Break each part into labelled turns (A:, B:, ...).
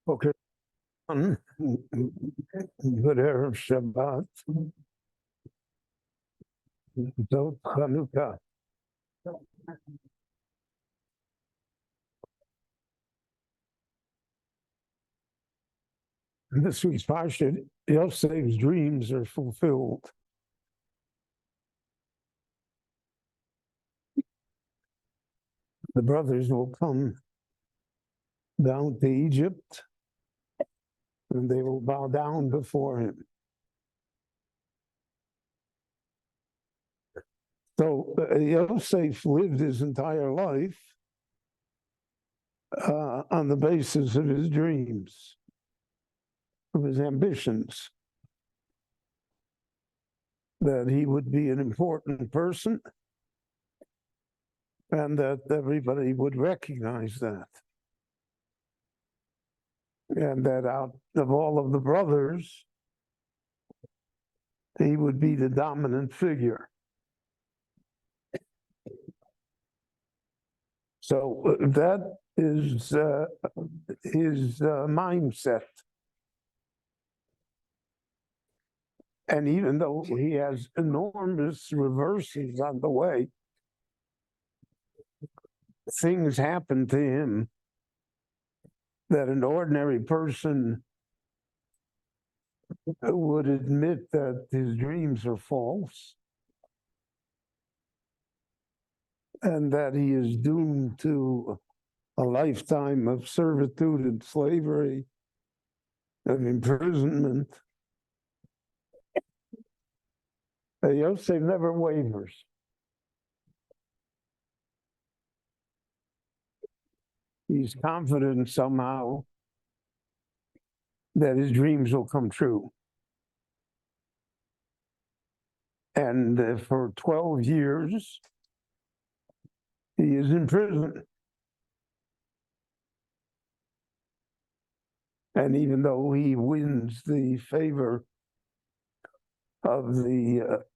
A: Okay. Good Erev Shabbat. Dot Chanukah. In this week's Parsha, Yosef's dreams are fulfilled. The brothers will come down to Egypt and they will bow down before him. So Yosef lived his entire life on the basis of his dreams, of his ambitions, that he would be an important person and that everybody would recognize that. And that out of all of the brothers, he would be the dominant figure. So that is his mindset. And even though he has enormous reverses on the way, things happen to him that an ordinary person would admit that his dreams are false and that he is doomed to a lifetime of servitude and slavery, of imprisonment. Yosef never wavers. He's confident somehow that his dreams will come true. And for 12 years, he is in prison. And even though he wins the favor of the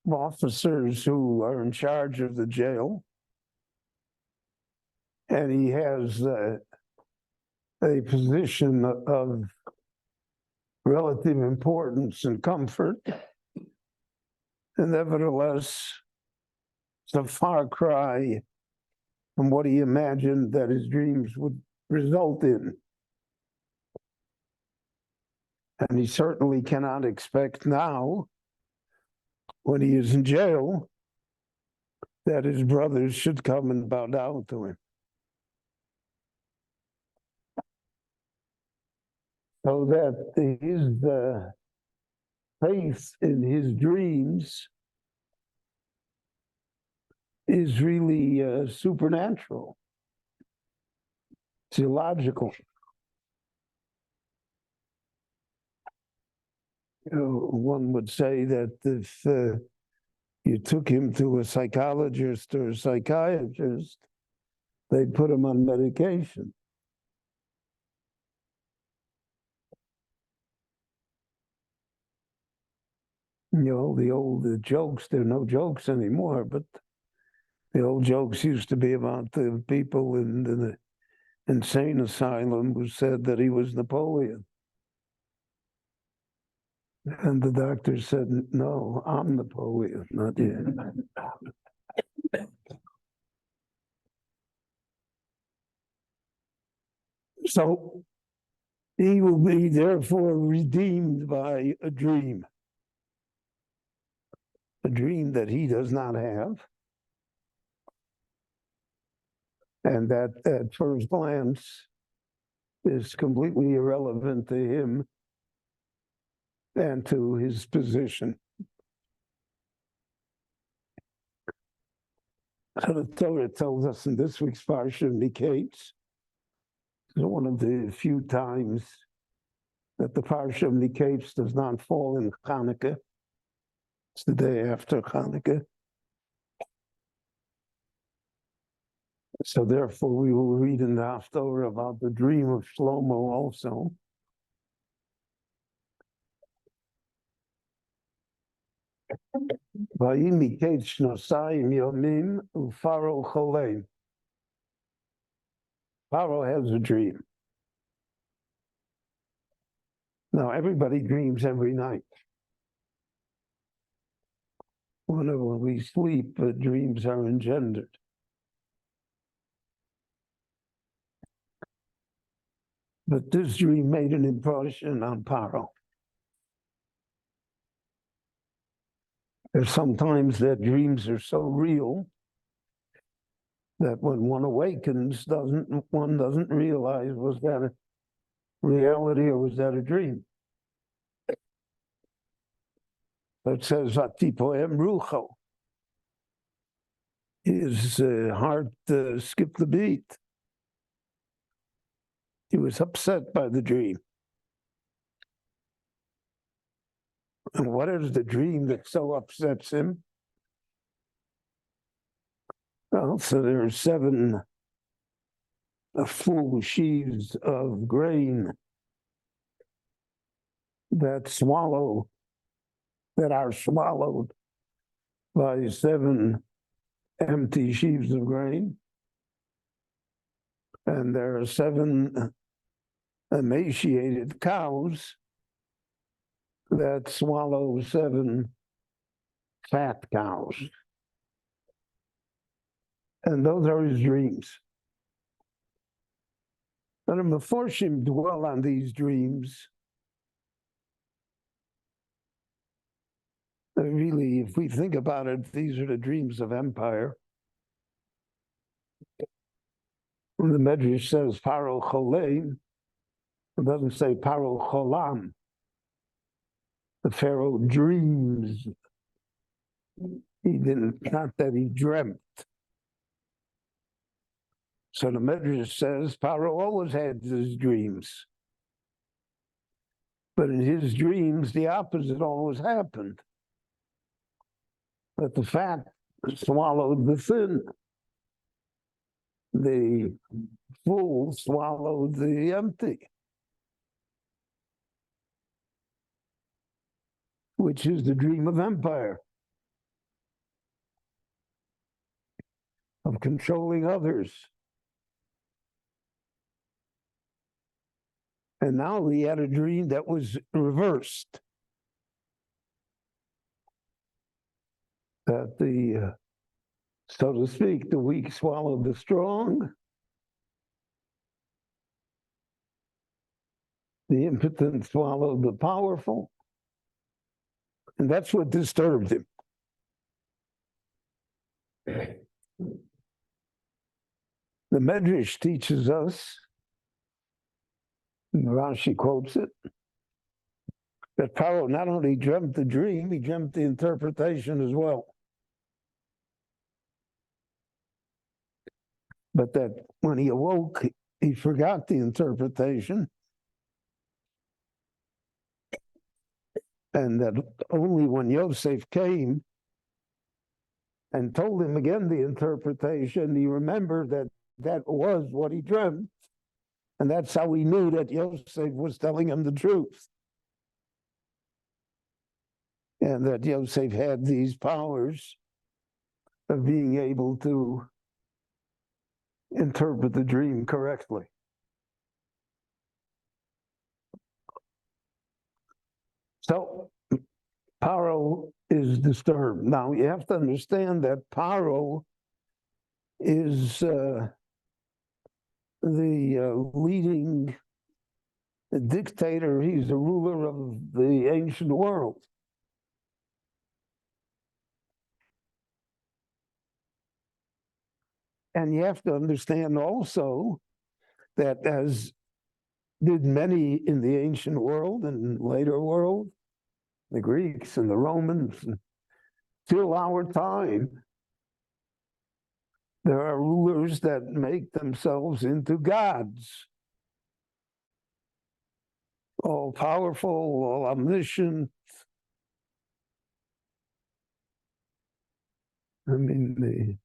A: officers who are in charge of the jail, and he has a position of relative importance and comfort, and nevertheless, it's a far cry from what he imagined that his dreams would result in. And he certainly cannot expect now, when he is in jail, that his brothers should come and bow down to him. So that his faith in his dreams is really supernatural. It's illogical. One would say that if you took him to a psychologist or a psychiatrist, they'd put him on medication. The old jokes, there are no jokes anymore, but the old jokes used to be about the people in the insane asylum who said that he was Napoleon. And the doctor said, no, I'm Napoleon, not you. So he will be therefore redeemed by a dream that he does not have, and that at first glance is completely irrelevant to him and to his position. So the Torah tells us in this week's Parsha, indicates one of the few times that the Parsha indicates does not fall in Hanukkah. It's the day after Hanukkah. So therefore we will read in the Haftorah about the dream of Shlomo also. Pharaoh has a dream. Now, everybody dreams every night. Whenever we sleep, dreams are engendered. But this dream made an impression on Pharaoh. There's sometimes that dreams are so real that when one awakens, one doesn't realize, was that a reality or was that a dream? It says, "Atipoem rucho." His heart skipped the beat. He was upset by the dream. And what is the dream that so upsets him? Well, so there are 7 full sheaves of grain that are swallowed by 7 empty sheaves of grain. And there are 7 emaciated cows that swallow 7 fat cows. And those are his dreams. And the Meforshim dwell on these dreams. Really, if we think about it, these are the dreams of empire. When the Medrash says Pharaoh Cholein, it doesn't say Pharaoh Cholam. The Pharaoh dreams. He didn't, not that he dreamt. So the Medrash says Pharaoh always had his dreams. But in his dreams, the opposite always happened. That the fat swallowed the thin. The full swallowed the empty. Which is the dream of empire. Of controlling others. And now he had a dream that was reversed. That so to speak, the weak swallowed the strong. The impotent swallowed the powerful. And that's what disturbed him. The Medrash teaches us, and Rashi quotes it, that Pharaoh not only dreamt the dream, he dreamt the interpretation as well. But that when he awoke, he forgot the interpretation. And that only when Yosef came and told him again the interpretation, he remembered that that was what he dreamt. And that's how he knew that Yosef was telling him the truth. And that Yosef had these powers of being able to interpret the dream correctly. So Pharaoh is disturbed. Now you have to understand that Pharaoh is the leading dictator. He's the ruler of the ancient world. And you have to understand also that, as did many in the ancient world and later world, the Greeks and the Romans, till our time, there are rulers that make themselves into gods. All powerful, all omniscient. I mean,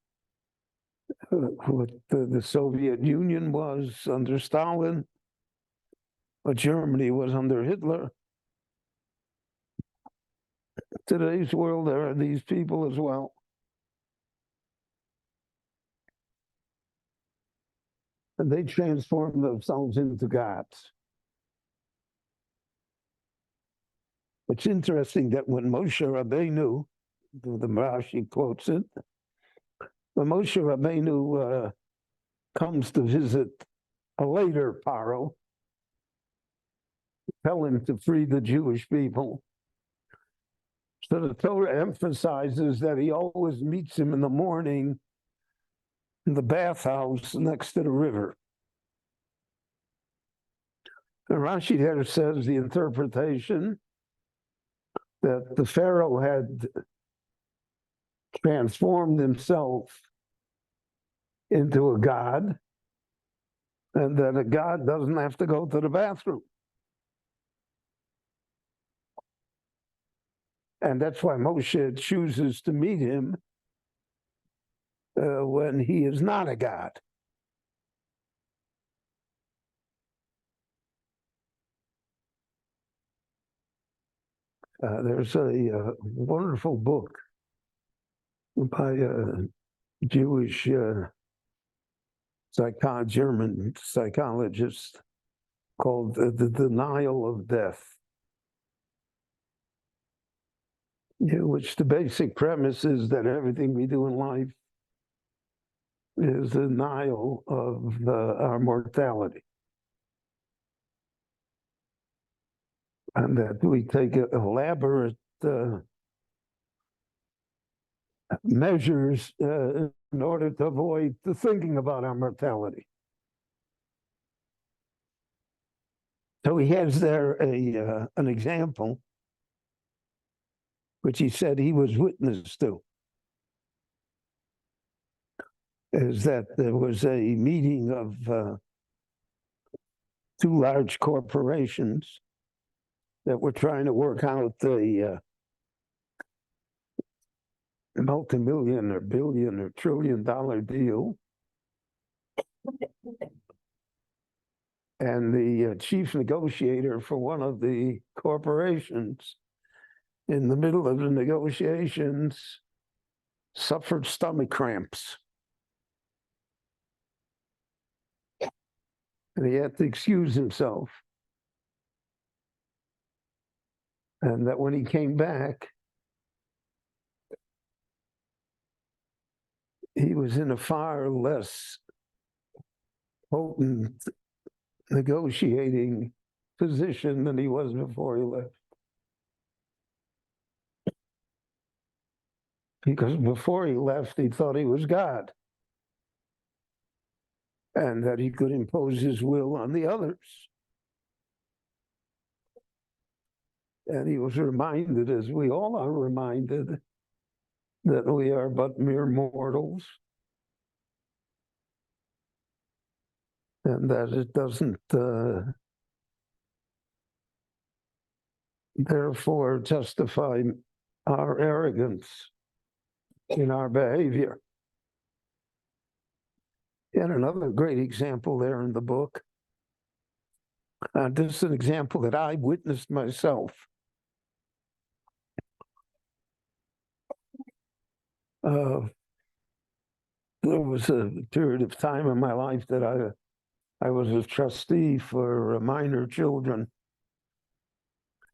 A: what the Soviet Union was under Stalin, what Germany was under Hitler. Today's world, there are these people as well. And they transform themselves into gods. It's interesting that when Moshe Rabbeinu, the Rashi quotes it, when Moshe Rabbeinu comes to visit a later Pharaoh, tell him to free the Jewish people. So the Torah emphasizes that he always meets him in the morning in the bathhouse next to the river. The Rashi there says the interpretation that the Pharaoh had transformed himself into a god, and that a god doesn't have to go to the bathroom. And that's why Moshe chooses to meet him when he is not a god. There's a wonderful book by a Jewish German psychologist called The Denial of Death, which the basic premise is that everything we do in life is a denial of our mortality. And that we take elaborate measures in order to avoid the thinking about our mortality. So he has there an example, which he said he was witness to, is that there was a meeting of two large corporations that were trying to work out the multi-million or billion or trillion-dollar deal. And the chief negotiator for one of the corporations, in the middle of the negotiations, suffered stomach cramps. And he had to excuse himself. And that when he came back, he was in a far less potent negotiating position than he was before he left. Because before he left, he thought he was God, and that he could impose his will on the others. And he was reminded, as we all are reminded, that we are but mere mortals, and that it doesn't therefore justify our arrogance in our behavior. And another great example there in the book, this is an example that I witnessed myself. There was a period of time in my life that I was a trustee for minor children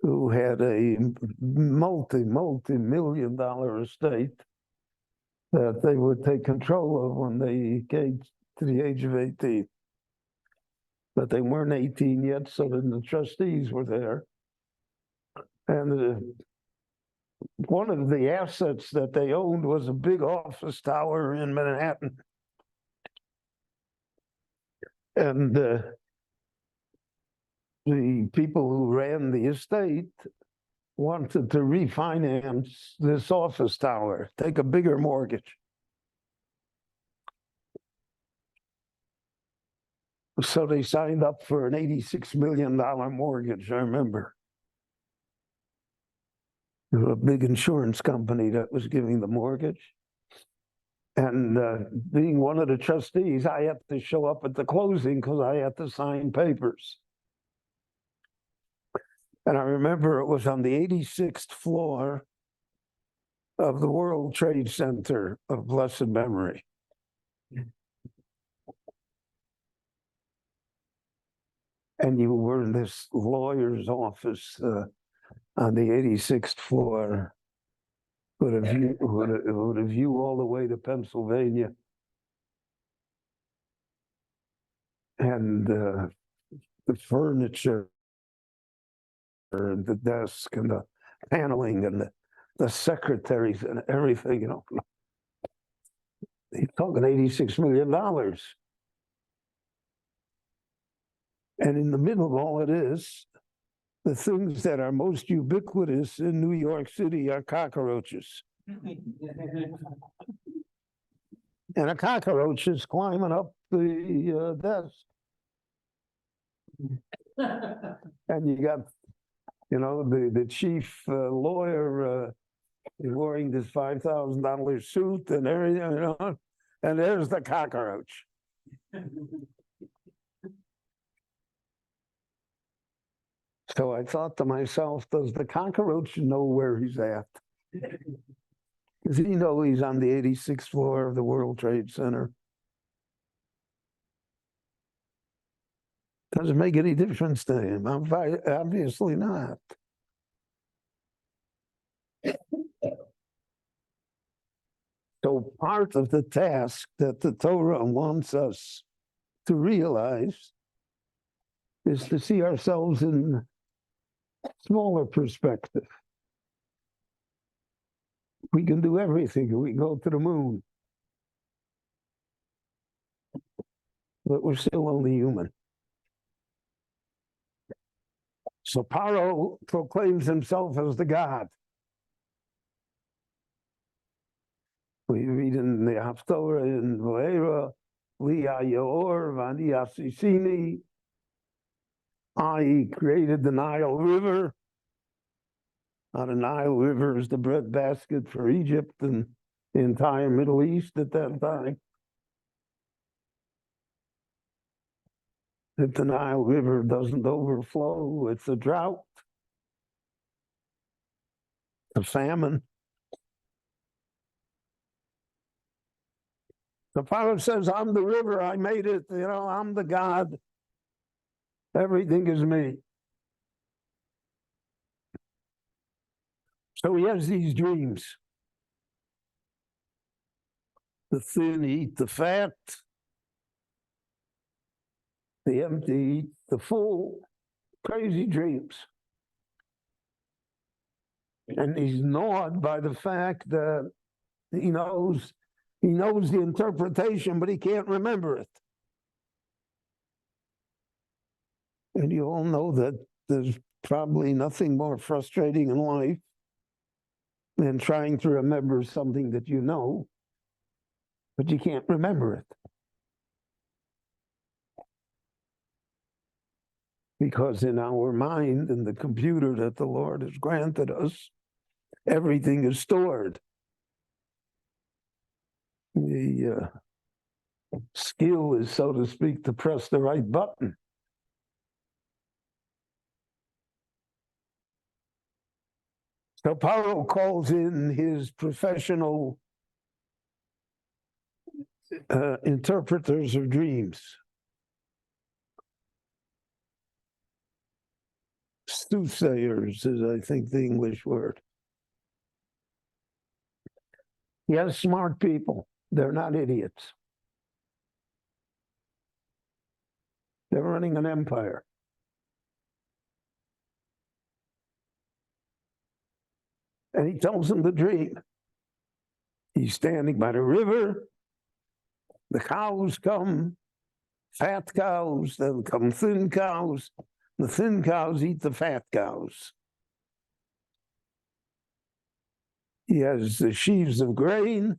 A: who had a multi-million-dollar estate that they would take control of when they came to the age of 18. But they weren't 18 yet, so then the trustees were there. And one of the assets that they owned was a big office tower in Manhattan. And the people who ran the estate wanted to refinance this office tower, take a bigger mortgage. So they signed up for an $86 million mortgage, I remember. A big insurance company that was giving the mortgage. And being one of the trustees, I had to show up at the closing because I had to sign papers. And I remember it was on the 86th floor of the World Trade Center of blessed memory. And you were in this lawyer's office, on the 86th floor with a view all the way to Pennsylvania. And the furniture, the desk, and the paneling, and the secretaries, and everything, He's talking $86 million. And in the middle of all it is, the things that are most ubiquitous in New York City are cockroaches. And a cockroach is climbing up the desk. And you got, the chief lawyer is wearing this $5,000 suit and everything, and there's the cockroach. So I thought to myself, does the cockroach know where he's at? Does he know he's on the 86th floor of the World Trade Center? Does it make any difference to him? Obviously not. So part of the task that the Torah wants us to realize is to see ourselves in smaller perspective. We can do everything. We go to the moon. But we're still only human. So Pharaoh proclaims himself as the God. We read in the Haftorah in Voera, Liya Yaor, Vani Asisini. I created the Nile River. Now, the Nile River is the breadbasket for Egypt and the entire Middle East at that time. If the Nile River doesn't overflow, it's a drought, a famine. The Pharaoh says, I'm the river, I made it, I'm the God. Everything is me. So he has these dreams. The thin eat the fat, the empty eat the full, crazy dreams. And he's gnawed by the fact that he knows the interpretation, but he can't remember it. And you all know that there's probably nothing more frustrating in life than trying to remember something that you know, but you can't remember it. Because in our mind, in the computer that the Lord has granted us, everything is stored. The skill is, so to speak, to press the right button. So Pharaoh calls in his professional interpreters of dreams. Soothsayers is, I think, the English word. He has smart people. They're not idiots. They're running an empire. And he tells them the dream. He's standing by the river. The cows come, fat cows, then come thin cows. The thin cows eat the fat cows. He has the sheaves of grain.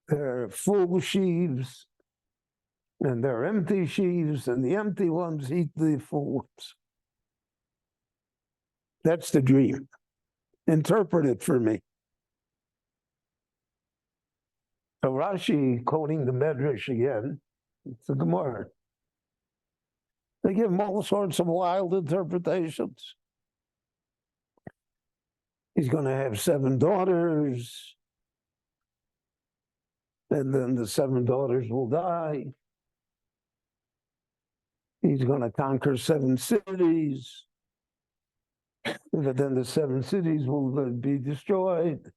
A: They're full sheaves, and they're empty sheaves, and the empty ones eat the full ones. That's the dream. Interpret it for me. So Rashi, quoting the Medrash again, it's the Gemara. They give him all sorts of wild interpretations. He's going to have 7 daughters, and then the 7 daughters will die. He's going to conquer 7 cities. But then the 7 cities will be destroyed.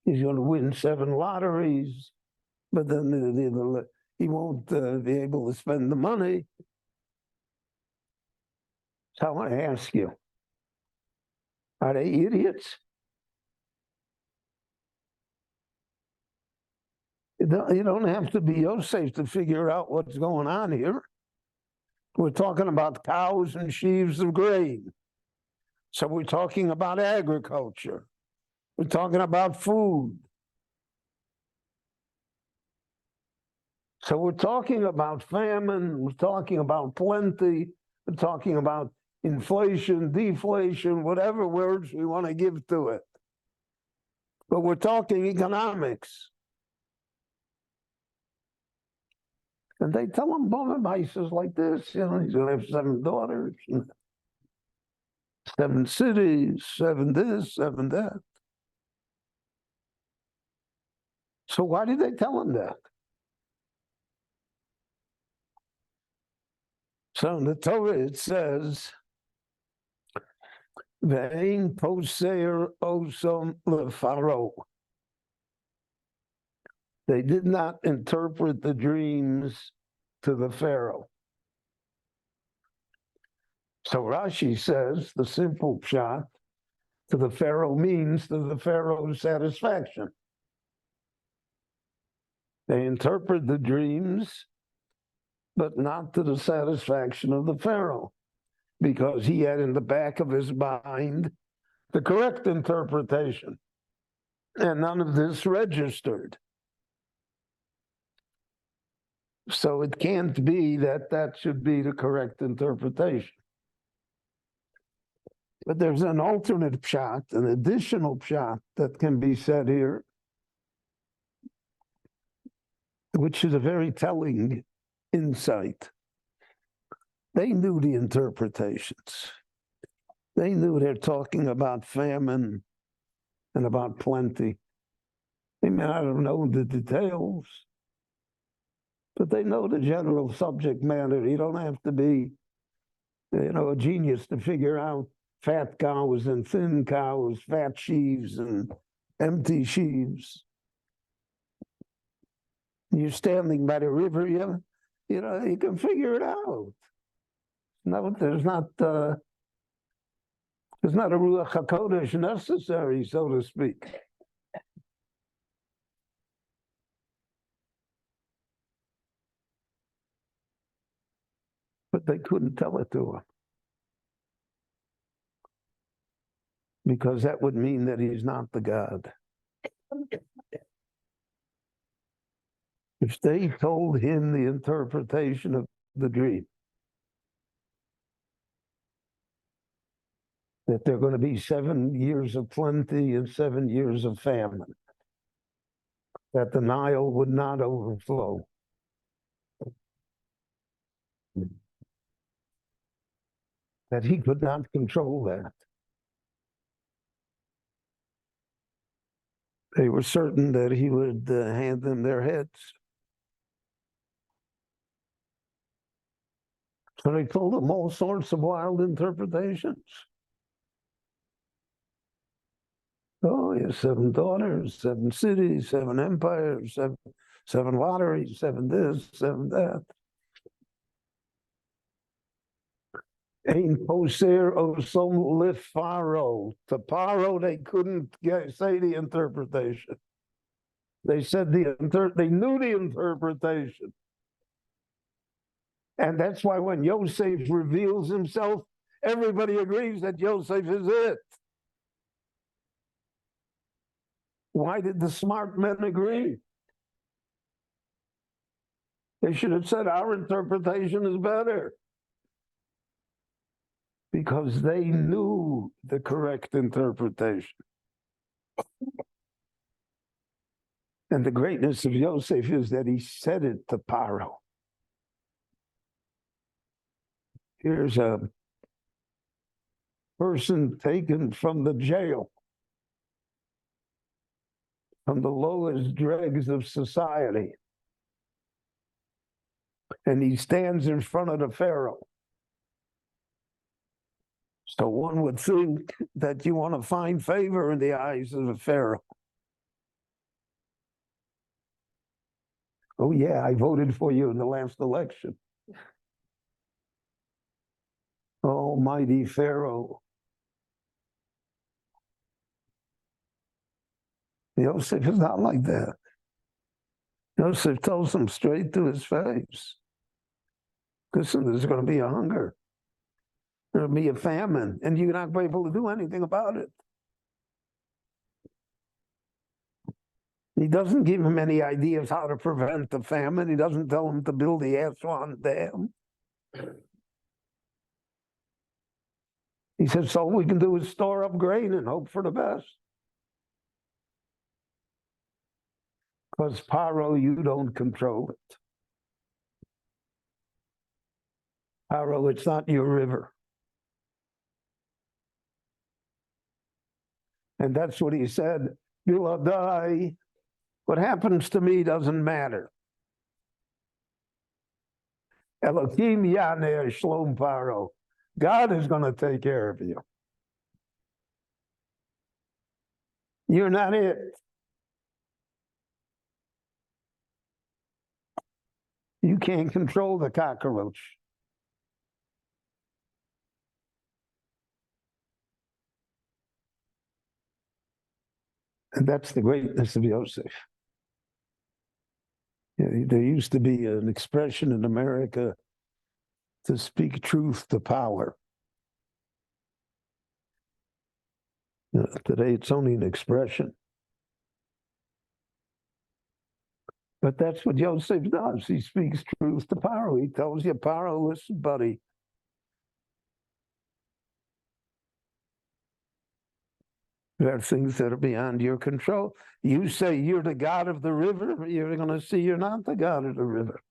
A: He's going to win 7 lotteries, but then he won't be able to spend the money. So I want to ask you, are they idiots? You don't have to be Yosef to figure out what's going on here. We're talking about cows and sheaves of grain. So we're talking about agriculture. We're talking about food. So we're talking about famine. We're talking about plenty. We're talking about inflation, deflation, whatever words we want to give to it. But we're talking economics. And they tell him Bonavices like this, he's going to have 7 daughters, 7 cities, 7 this, 7 that. So why did they tell him that? So in the Torah it says, Wein Parsha Shiur Pharaoh. They did not interpret the dreams to the Pharaoh. So Rashi says the simple pshat to the Pharaoh means to the Pharaoh's satisfaction. They interpret the dreams, but not to the satisfaction of the Pharaoh, because he had in the back of his mind the correct interpretation, and none of this registered. So it can't be that that should be the correct interpretation. But there's an alternate pshat, an additional pshat that can be said here, which is a very telling insight. They knew the interpretations. They knew they're talking about famine and about plenty. They may not have known the details, but they know the general subject matter. You don't have to be, a genius to figure out fat cows and thin cows, fat sheaves and empty sheaves. You're standing by the river, you can figure it out. No, there's not a Ruach HaKodesh necessary, so to speak. But they couldn't tell it to him, because that would mean that he's not the God. If they told him the interpretation of the dream, that there are going to be 7 years of plenty and 7 years of famine, that the Nile would not overflow, that he could not control that. They were certain that he would hand them their heads. So they told them all sorts of wild interpretations. Oh, he has 7 daughters, 7 cities, 7 empires, 7 lotteries, 7 this, 7 that. Ein poser osom le Pharaoh. To Pharaoh, they couldn't say the interpretation. They said they knew the interpretation. And that's why when Yosef reveals himself, everybody agrees that Yosef is it. Why did the smart men agree? They should have said our interpretation is better, because they knew the correct interpretation. And the greatness of Yosef is that he said it to Pharaoh. Here's a person taken from the jail, from the lowest dregs of society. And he stands in front of the Pharaoh. So one would think that you want to find favor in the eyes of the Pharaoh. Oh, yeah, I voted for you in the last election. Almighty Pharaoh. Yosef is not like that. Yosef tells him straight to his face, listen, there's going to be a hunger. There'll be a famine, and you're not going to be able to do anything about it. He doesn't give him any ideas how to prevent the famine. He doesn't tell him to build the Aswan Dam. He says, all we can do is store up grain and hope for the best. Because Pharaoh, you don't control it. Pharaoh, it's not your river. And that's what he said. Biladai, what happens to me doesn't matter. Elohim Yaneh Shlom Pharaoh. God is going to take care of you. You're not it. You can't control the cockroach. And that's the greatness of Yosef. There used to be an expression in America to speak truth to power. Today it's only an expression. But that's what Yosef does. He speaks truth to Pharaoh. He tells you, Pharaoh, listen, buddy. There are things that are beyond your control. You say you're the God of the river, you're going to see you're not the God of the river.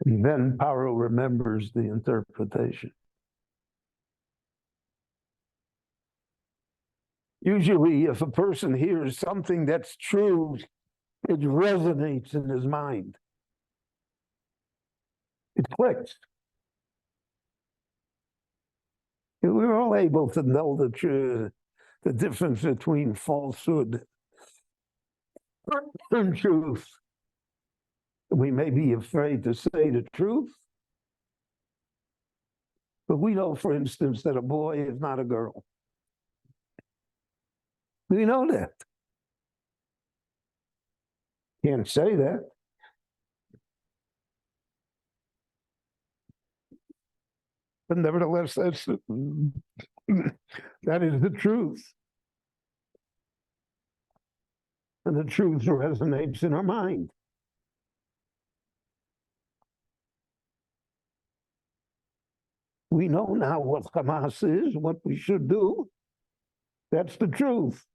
A: And then Pharaoh remembers the interpretation. Usually, if a person hears something that's true, it resonates in his mind. It clicks. We're all able to know the difference between falsehood and truth. We may be afraid to say the truth, but we know, for instance, that a boy is not a girl. We know that. Can't say that. But nevertheless, that is the truth. And the truth resonates in our mind. We know now what Hamas is, what we should do. That's the truth.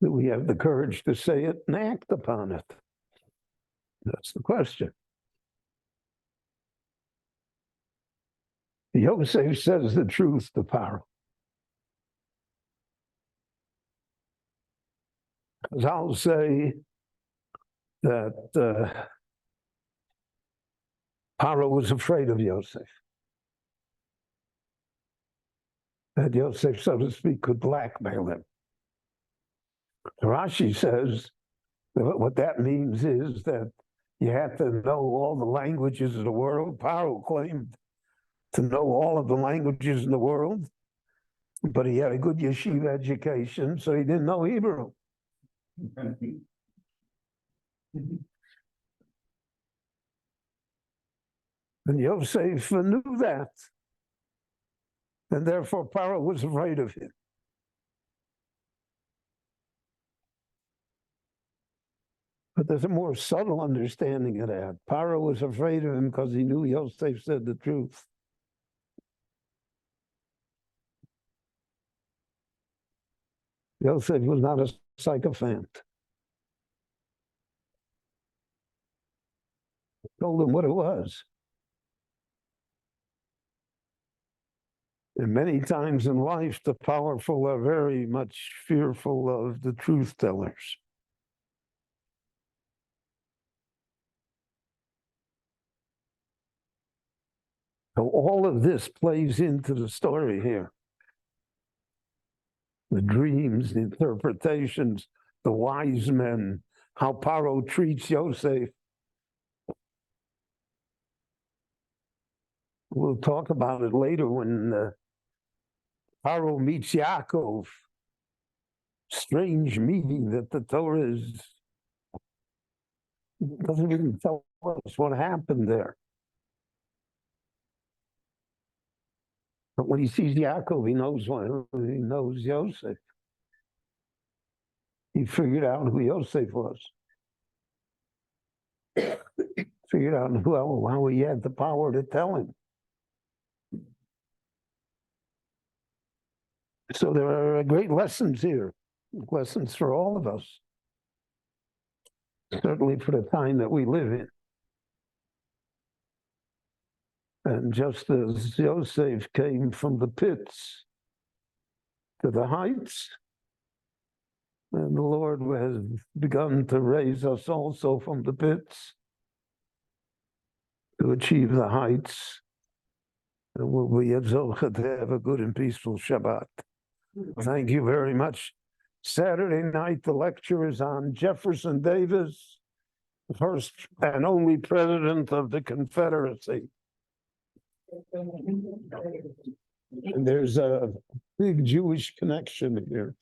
A: That we have the courage to say it and act upon it. That's the question. Yosef says the truth to Pharaoh. As I'll say that Pharaoh was afraid of Yosef. That Yosef, so to speak, could blackmail him. Rashi says that what that means is that you have to know all the languages of the world. Pharaoh claimed to know all of the languages in the world, but he had a good yeshiva education, so he didn't know Hebrew. And Yosef knew that. And therefore, Pharaoh was afraid of him. But there's a more subtle understanding of that. Pharaoh was afraid of him because he knew Yosef said the truth. Yosef was not a sycophant. He told him what it was. And many times in life, the powerful are very much fearful of the truth tellers. So all of this plays into the story here. The dreams, the interpretations, the wise men, how Pharaoh treats Yosef. We'll talk about it later when Pharaoh meets Yaakov. Strange meeting that the Torah doesn't even tell us what happened there. But when he sees Yaakov, he knows Yosef. He figured out who Yosef was. Figured out how he had the power to tell him. So there are great lessons here, lessons for all of us, certainly for the time that we live in. And just as Yosef came from the pits to the heights, and the Lord has begun to raise us also from the pits to achieve the heights. And we'll be zocheh to have a good and peaceful Shabbat. Thank you very much. Saturday night, the lecture is on Jefferson Davis, the first and only president of the Confederacy. And there's a big Jewish connection here.